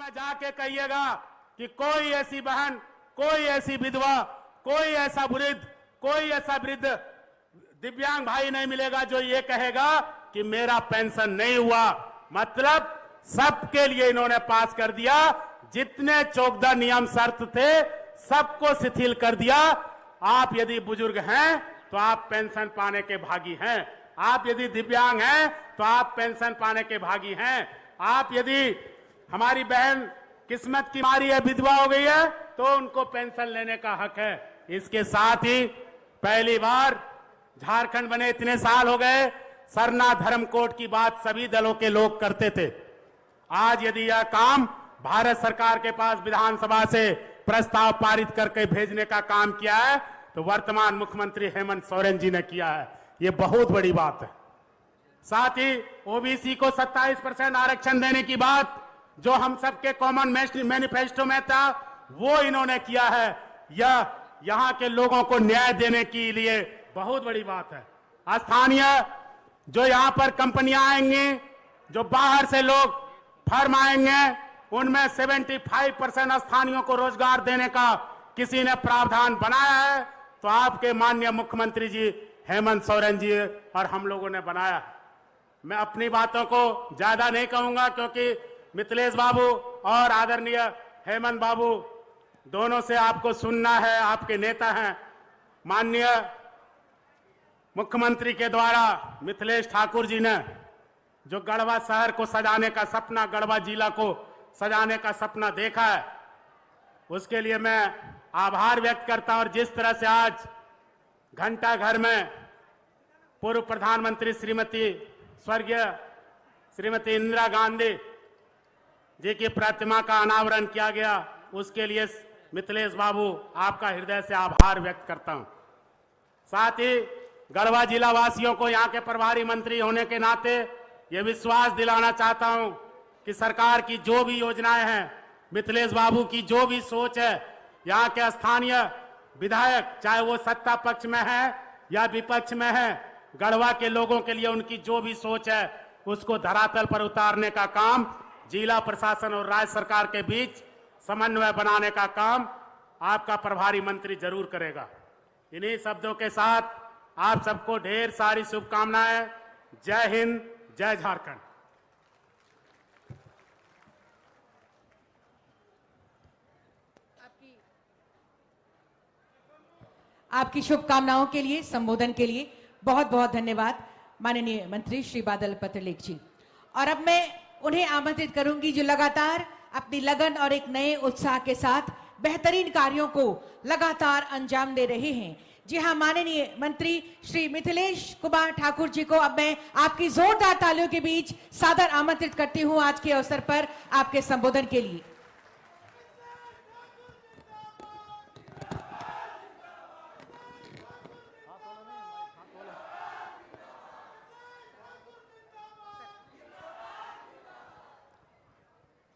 वहां जाके कहिएगा कि कोई ऐसी बहन, कोई ऐसी विधवा, कोई ऐसा वृद्ध, कोई ऐसा वृद्ध दिव्यांग भाई नहीं मिलेगा जो ये कहेगा कि मेरा पेंशन नहीं हुआ। मतलब सबके लिए इन्होंने पास कर दिया। जितने चौकदा नियम शर्त थे सबको शिथिल कर दिया। आप यदि बुजुर्ग हैं तो आप पेंशन पाने के भागी हैं। आप यदि दिव्यांग हैं तो आप पेंशन पाने के भागी हैं। आप यदि हमारी बहन किस्मत की मारी है, विधवा हो गई है, तो उनको पेंशन लेने का हक है। इसके साथ ही पहली बार झारखंड बने इतने साल हो गए, सरना धर्म कोड की बात सभी दलों के लोग करते थे। आज यदि यह काम भारत सरकार के पास विधानसभा से प्रस्ताव पारित करके भेजने का काम किया है तो वर्तमान मुख्यमंत्री हेमंत सोरेन जी ने किया है। यह बहुत बड़ी बात है। साथ ही ओबीसी को 27% आरक्षण देने की बात जो हम सबके कॉमन मैनिफेस्टो में था, वो इन्होंने किया है। यह यहां के लोगों को न्याय देने के लिए बहुत बड़ी बात है। स्थानीय जो यहां पर कंपनियां आएंगी, जो बाहर से लोग फर्म आएंगे, उनमें 75% स्थानीयों को रोजगार देने का किसी ने प्रावधान बनाया है तो आपके माननीय मुख्यमंत्री जी हेमंत सोरेन जी और हम लोगों ने बनाया है। मैं अपनी बातों को ज्यादा नहीं कहूंगा क्योंकि मिथिलेश बाबू और आदरणीय हेमंत बाबू दोनों से आपको सुनना है, आपके नेता हैं। माननीय मुख्यमंत्री के द्वारा मिथिलेश ठाकुर जी ने जो गढ़वा शहर को सजाने का सपना, गढ़वा जिला को सजाने का सपना देखा है, उसके लिए मैं आभार व्यक्त करता हूं। और जिस तरह से आज घंटा घर में पूर्व प्रधानमंत्री स्वर्गीय श्रीमती इंदिरा गांधी जी की प्रतिमा का अनावरण किया गया, उसके लिए मिथिलेश बाबू आपका हृदय से आभार व्यक्त करता हूं। साथ ही गढ़वा जिला वासियों को यहां के प्रभारी मंत्री होने के नाते यह विश्वास दिलाना चाहता हूं कि सरकार की जो भी योजनाएं हैं, मिथिलेश बाबू की जो भी सोच है, यहां के स्थानीय विधायक चाहे वो सत्ता पक्ष में है या विपक्ष में है, गढ़वा के लोगों के लिए उनकी जो भी सोच है उसको धरातल पर उतारने का काम जिला प्रशासन और राज्य सरकार के बीच समन्वय बनाने का काम आपका प्रभारी मंत्री जरूर करेगा। इन्हीं शब्दों के साथ आप सबको ढेर सारी शुभकामनाएं। जय हिंद, जय झारखंड। आपकी शुभकामनाओं के लिए, संबोधन के लिए बहुत बहुत धन्यवाद माननीय मंत्री श्री बादल पत्रलेख जी। और अब मैं उन्हें आमंत्रित करूंगी जो लगातार अपनी लगन और एक नए उत्साह के साथ बेहतरीन कार्यों को लगातार अंजाम दे रहे हैं। जी हाँ, माननीय मंत्री श्री मिथिलेश कुमार ठाकुर जी को अब मैं आपकी जोरदार तालियों के बीच सादर आमंत्रित करती हूं आज के अवसर पर आपके संबोधन के लिए।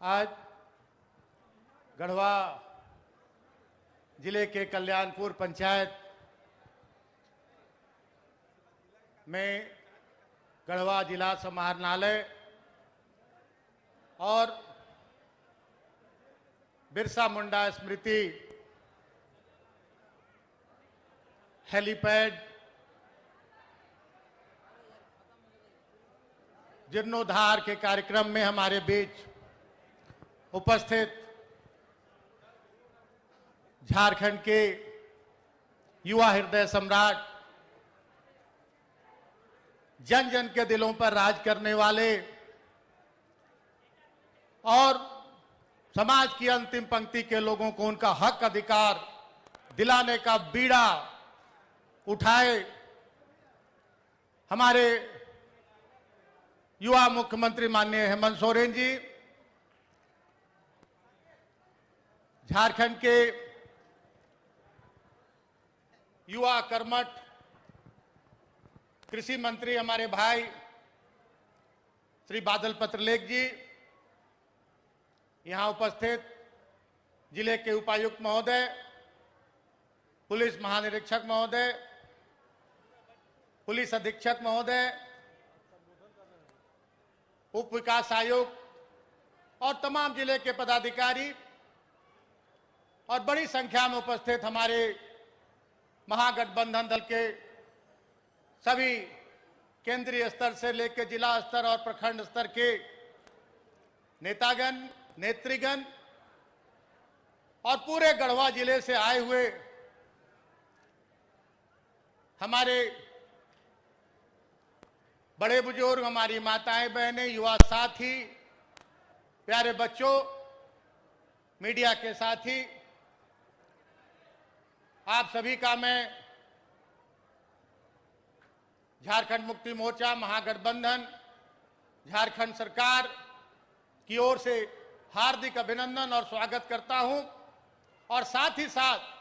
आज गढ़वा जिले के कल्याणपुर पंचायत में गढ़वा जिला समाहरणालय और बिरसा मुंडा स्मृति हेलीपैड जीर्णोद्धार के कार्यक्रम में हमारे बीच उपस्थित झारखंड के युवा हृदय सम्राट, जन जन के दिलों पर राज करने वाले और समाज की अंतिम पंक्ति के लोगों को उनका हक अधिकार दिलाने का बीड़ा उठाए हमारे युवा मुख्यमंत्री माननीय हेमंत सोरेन जी, झारखंड के युवा कर्मठ कृषि मंत्री हमारे भाई श्री बादल पत्रलेख जी, यहां उपस्थित जिले के उपायुक्त महोदय, पुलिस महानिरीक्षक महोदय, पुलिस अधीक्षक महोदय, उप विकास आयुक्त और तमाम जिले के पदाधिकारी और बड़ी संख्या में उपस्थित हमारे महागठबंधन दल के सभी केंद्रीय स्तर से लेकर जिला स्तर और प्रखंड स्तर के नेतागण, नेतृगण और पूरे गढ़वा जिले से आए हुए हमारे बड़े बुजुर्ग, हमारी माताएं बहनें, युवा साथी, प्यारे बच्चों, मीडिया के साथी, आप सभी का मैं झारखंड मुक्ति मोर्चा, महागठबंधन, झारखंड सरकार की ओर से हार्दिक अभिनंदन और स्वागत करता हूं और साथ ही साथ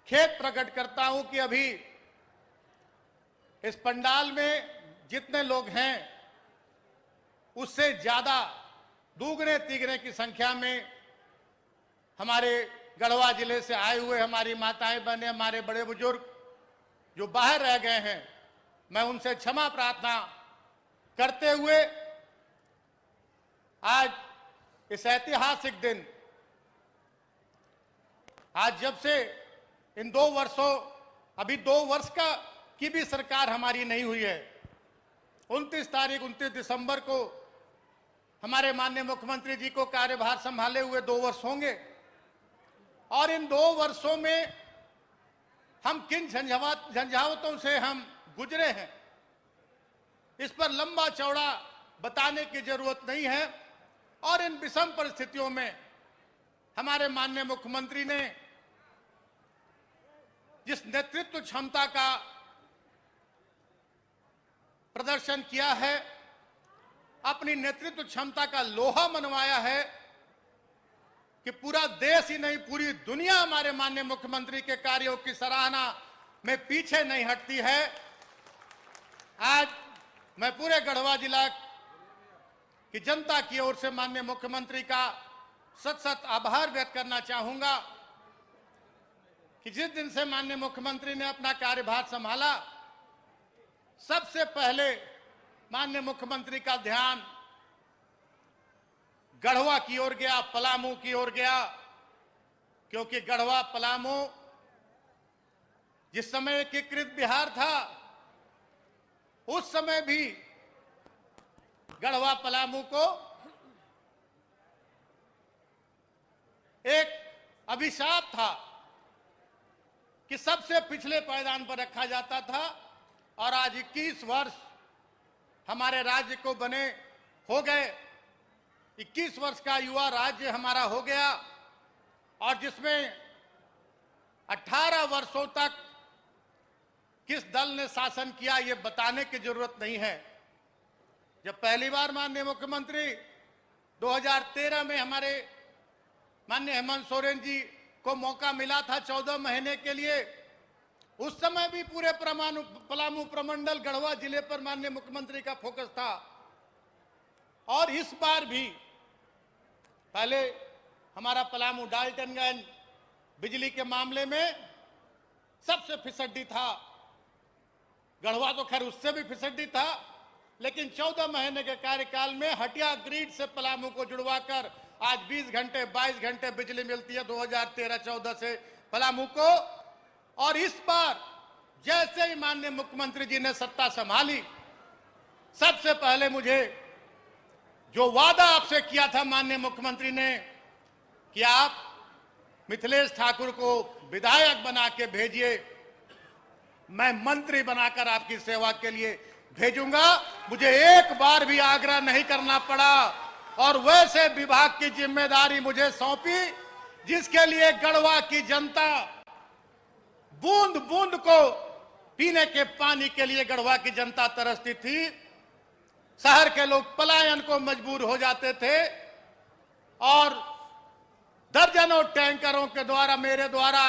खेद प्रकट करता हूं कि अभी इस पंडाल में जितने लोग हैं उससे ज्यादा दुगने तिगने की संख्या में हमारे गढ़वा जिले से आए हुए हमारी माताएं बहनें, हमारे बड़े बुजुर्ग जो बाहर रह गए हैं, मैं उनसे क्षमा प्रार्थना करते हुए आज इस ऐतिहासिक दिन, आज जब से इन 2 वर्षों, अभी 2 वर्ष की भी सरकार हमारी नहीं हुई है, 29 दिसंबर को हमारे माननीय मुख्यमंत्री जी को कार्यभार संभाले हुए 2 वर्ष होंगे और इन 2 वर्षों में हम किन झंझावतों से हम गुजरे हैं, इस पर लंबा चौड़ा बताने की जरूरत नहीं है। और इन विषम परिस्थितियों में हमारे माननीय मुख्यमंत्री ने जिस नेतृत्व क्षमता का प्रदर्शन किया है, अपनी नेतृत्व क्षमता का लोहा मनवाया है कि पूरा देश ही नहीं, पूरी दुनिया हमारे माननीय मुख्यमंत्री के कार्यों की सराहना में पीछे नहीं हटती है। आज मैं पूरे गढ़वा जिला की जनता की ओर से माननीय मुख्यमंत्री का सत आभार व्यक्त करना चाहूंगा कि जिस दिन से माननीय मुख्यमंत्री ने अपना कार्यभार संभाला, सबसे पहले माननीय मुख्यमंत्री का ध्यान गढ़वा की ओर गया, पलामू की ओर गया, क्योंकि गढ़वा पलामू जिस समय एकीकृत बिहार था, उस समय भी गढ़वा पलामू को एक अभिशाप था कि सबसे पिछले पायदान पर रखा जाता था और आज 21 वर्ष हमारे राज्य को बने हो गए, 21 वर्ष का युवा राज्य हमारा हो गया और जिसमें 18 वर्षों तक किस दल ने शासन किया ये बताने की जरूरत नहीं है। जब पहली बार माननीय मुख्यमंत्री 2013 में हमारे माननीय हेमंत सोरेन जी को मौका मिला था 14 महीने के लिए, उस समय भी पूरे पलामू प्रमंडल गढ़वा जिले पर माननीय मुख्यमंत्री का फोकस था और इस बार भी पहले हमारा पलामू डाल्टनगंज बिजली के मामले में सबसे फिसड्डी था, गढ़वा तो खैर उससे भी फिसड्डी था, लेकिन 14 महीने के कार्यकाल में हटिया ग्रिड से पलामू को जुड़वाकर आज 20 घंटे 22 घंटे बिजली मिलती है 2013-14 से पलामू को। और इस बार जैसे ही माननीय मुख्यमंत्री जी ने सत्ता संभाली, सबसे पहले मुझे जो वादा आपसे किया था माननीय मुख्यमंत्री ने कि आप मिथिलेश ठाकुर को विधायक बना के भेजिए, मैं मंत्री बनाकर आपकी सेवा के लिए भेजूंगा, मुझे एक बार भी आग्रह नहीं करना पड़ा और वैसे विभाग की जिम्मेदारी मुझे सौंपी जिसके लिए गढ़वा की जनता बूंद बूंद को पीने के पानी के लिए गढ़वा की जनता तरसती थी। शहर के लोग पलायन को मजबूर हो जाते थे और दर्जनों टैंकरों के द्वारा, मेरे द्वारा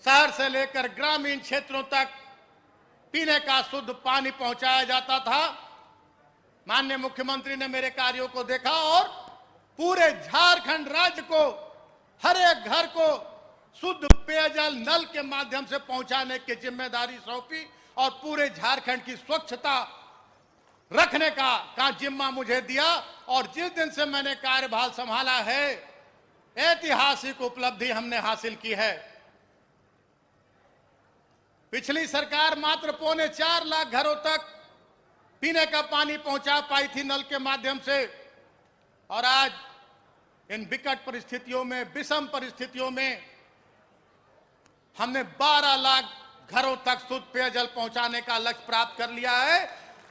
शहर से लेकर ग्रामीण क्षेत्रों तक पीने का शुद्ध पानी पहुंचाया जाता था। माननीय मुख्यमंत्री ने मेरे कार्यों को देखा और पूरे झारखंड राज्य को, हर एक घर को शुद्ध पेयजल नल के माध्यम से पहुंचाने की जिम्मेदारी सौंपी और पूरे झारखंड की स्वच्छता रखने का जिम्मा मुझे दिया और जिस दिन से मैंने कार्यभार संभाला है ऐतिहासिक उपलब्धि हमने हासिल की है। पिछली सरकार मात्र 4.25 लाख घरों तक पीने का पानी पहुंचा पाई थी नल के माध्यम से, और आज इन विकट परिस्थितियों में, विषम परिस्थितियों में हमने 12 लाख घरों तक शुद्ध पेयजल पहुंचाने का लक्ष्य प्राप्त कर लिया है।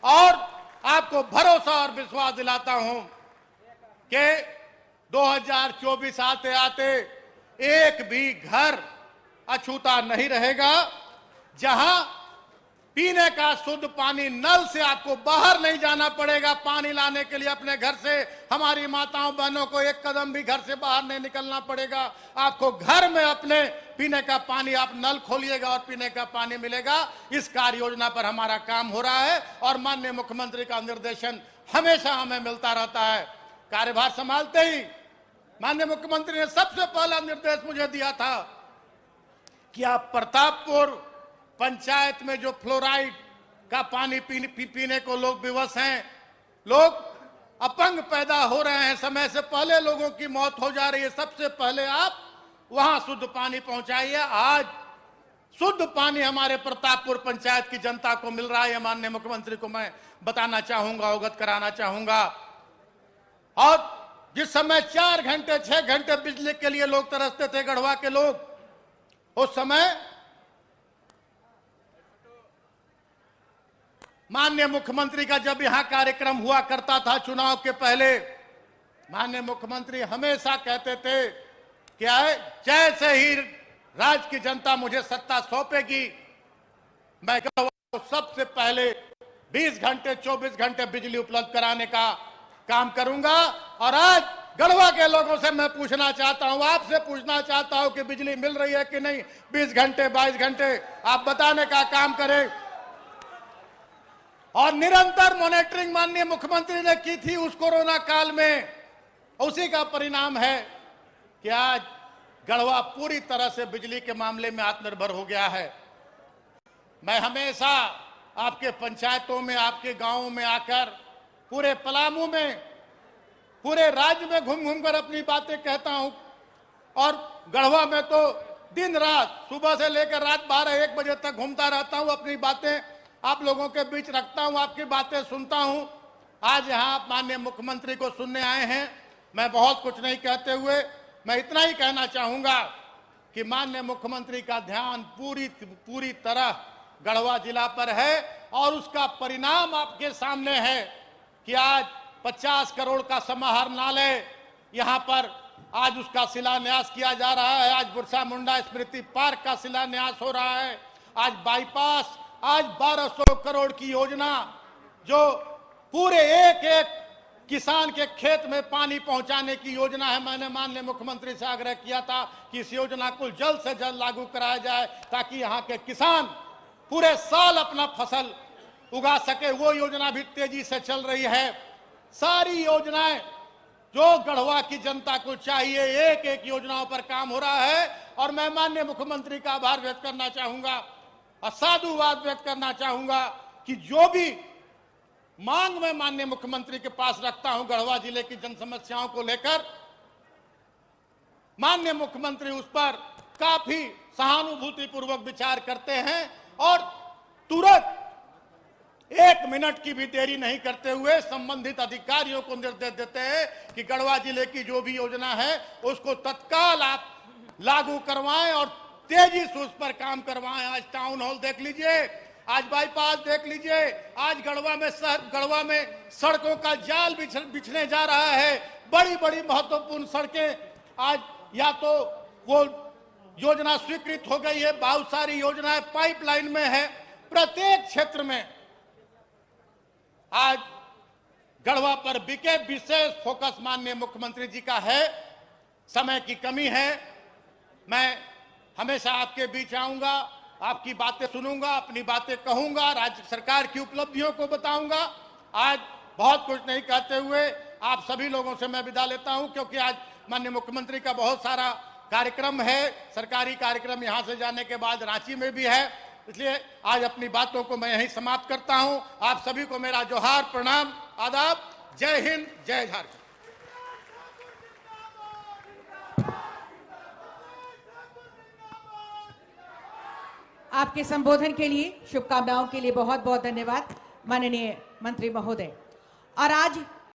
और आपको भरोसा और विश्वास दिलाता हूं कि 2024 आते आते एक भी घर अछूता नहीं रहेगा जहां पीने का शुद्ध पानी नल से आपको बाहर नहीं जाना पड़ेगा। पानी लाने के लिए अपने घर से हमारी माताओं बहनों को एक कदम भी घर से बाहर नहीं निकलना पड़ेगा। आपको घर में अपने पीने का पानी आप नल खोलिएगा और पीने का पानी मिलेगा। इस कार्य योजना पर हमारा काम हो रहा है और माननीय मुख्यमंत्री का निर्देशन हमेशा हमें मिलता रहता है। कार्यभार संभालते ही माननीय मुख्यमंत्री ने सबसे पहला निर्देश मुझे दिया था कि आप प्रतापपुर पंचायत में जो फ्लोराइड का पानी पीने को लोग विवश हैं, लोग अपंग पैदा हो रहे हैं, समय से पहले लोगों की मौत हो जा रही है, सबसे पहले आप वहां शुद्ध पानी पहुंचाइए। आज शुद्ध पानी हमारे प्रतापपुर पंचायत की जनता को मिल रहा है। माननीय मुख्यमंत्री को मैं बताना चाहूंगा, अवगत कराना चाहूंगा। और जिस समय 4 घंटे 6 घंटे बिजली के लिए लोग तरसते थे, गढ़वा के लोग, उस समय माननीय मुख्यमंत्री का जब यहां कार्यक्रम हुआ करता था चुनाव के पहले, माननीय मुख्यमंत्री हमेशा कहते थे कि जैसे ही राज्य की जनता मुझे सत्ता सौंपेगी मैं सबसे पहले 20 घंटे 24 घंटे बिजली उपलब्ध कराने का काम करूंगा। और आज गढ़वा के लोगों से मैं पूछना चाहता हूं, आपसे पूछना चाहता हूं कि बिजली मिल रही है कि नहीं। 20 घंटे 22 घंटे आप बताने का काम करें। और निरंतर मॉनिटरिंग माननीय मुख्यमंत्री ने की थी उस कोरोना काल में, उसी का परिणाम है कि आज गढ़वा पूरी तरह से बिजली के मामले में आत्मनिर्भर हो गया है। मैं हमेशा आपके पंचायतों में, आपके गांवों में आकर, पूरे पलामू में, पूरे राज्य में घूम घूम कर अपनी बातें कहता हूं। और गढ़वा में तो दिन रात, सुबह से लेकर रात 12-1 बजे तक घूमता रहता हूं, अपनी बातें आप लोगों के बीच रखता हूं, आपकी बातें सुनता हूं। आज यहां आप माननीय मुख्यमंत्री को सुनने आए हैं। मैं बहुत कुछ नहीं कहते हुए मैं इतना ही कहना चाहूंगा कि माननीय मुख्यमंत्री का ध्यान पूरी तरह गढ़वा जिला पर है और उसका परिणाम आपके सामने है कि आज 50 करोड़ का समाहरणालय यहां पर आज उसका शिलान्यास किया जा रहा है। आज बिरसा मुंडा स्मृति पार्क का शिलान्यास हो रहा है। आज बाईपास, आज 1200 करोड़ की योजना जो पूरे एक किसान के खेत में पानी पहुंचाने की योजना है। मैंने माननीय मुख्यमंत्री से आग्रह किया था कि इस योजना को जल्द से जल्द लागू कराया जाए ताकि यहां के किसान पूरे साल अपना फसल उगा सके। वो योजना भी तेजी से चल रही है। सारी योजनाएं जो गढ़वा की जनता को चाहिए, एक एक योजनाओं पर काम हो रहा है। और मैं माननीय मुख्यमंत्री का आभार व्यक्त करना चाहूंगा और साधुवाद व्यक्त करना चाहूंगा कि जो भी मांग मैं माननीय मुख्यमंत्री के पास रखता हूं गढ़वा जिले की जन समस्याओं को लेकर, माननीय मुख्यमंत्री उस पर काफी सहानुभूतिपूर्वक विचार करते हैं और तुरंत 1 मिनट की भी देरी नहीं करते हुए संबंधित अधिकारियों को निर्देश देते हैं कि गढ़वा जिले की जो भी योजना है उसको तत्काल आप लागू करवाएं और तेजी से उस पर काम करवाएं। आज टाउन हॉल देख लीजिए, आज बाईपास देख लीजिए, आज गढ़वा में सड़कों का जाल बिछने जा रहा है। बड़ी बड़ी महत्वपूर्ण सड़कें आज या तो वो योजना स्वीकृत हो गई है, बहुत सारी योजनाएं पाइपलाइन में है। प्रत्येक क्षेत्र में आज गढ़वा पर विशेष फोकस माननीय मुख्यमंत्री जी का है। समय की कमी है। मैं हमेशा आपके बीच आऊंगा, आपकी बातें सुनूंगा, अपनी बातें कहूंगा, राज्य सरकार की उपलब्धियों को बताऊंगा। आज बहुत कुछ नहीं कहते हुए आप सभी लोगों से मैं विदा लेता हूं क्योंकि आज माननीय मुख्यमंत्री का बहुत सारा कार्यक्रम है। सरकारी कार्यक्रम यहां से जाने के बाद रांची में भी है। इसलिए आज अपनी बातों को मैं यहीं समाप्त करता हूं। आप सभी को मेरा जोहार, प्रणाम, आदाब। जय हिंद, जय झारखंड। आपके संबोधन के लिए, शुभकामनाओं के लिए बहुत बहुत धन्यवाद माननीय मंत्री महोदय। और आज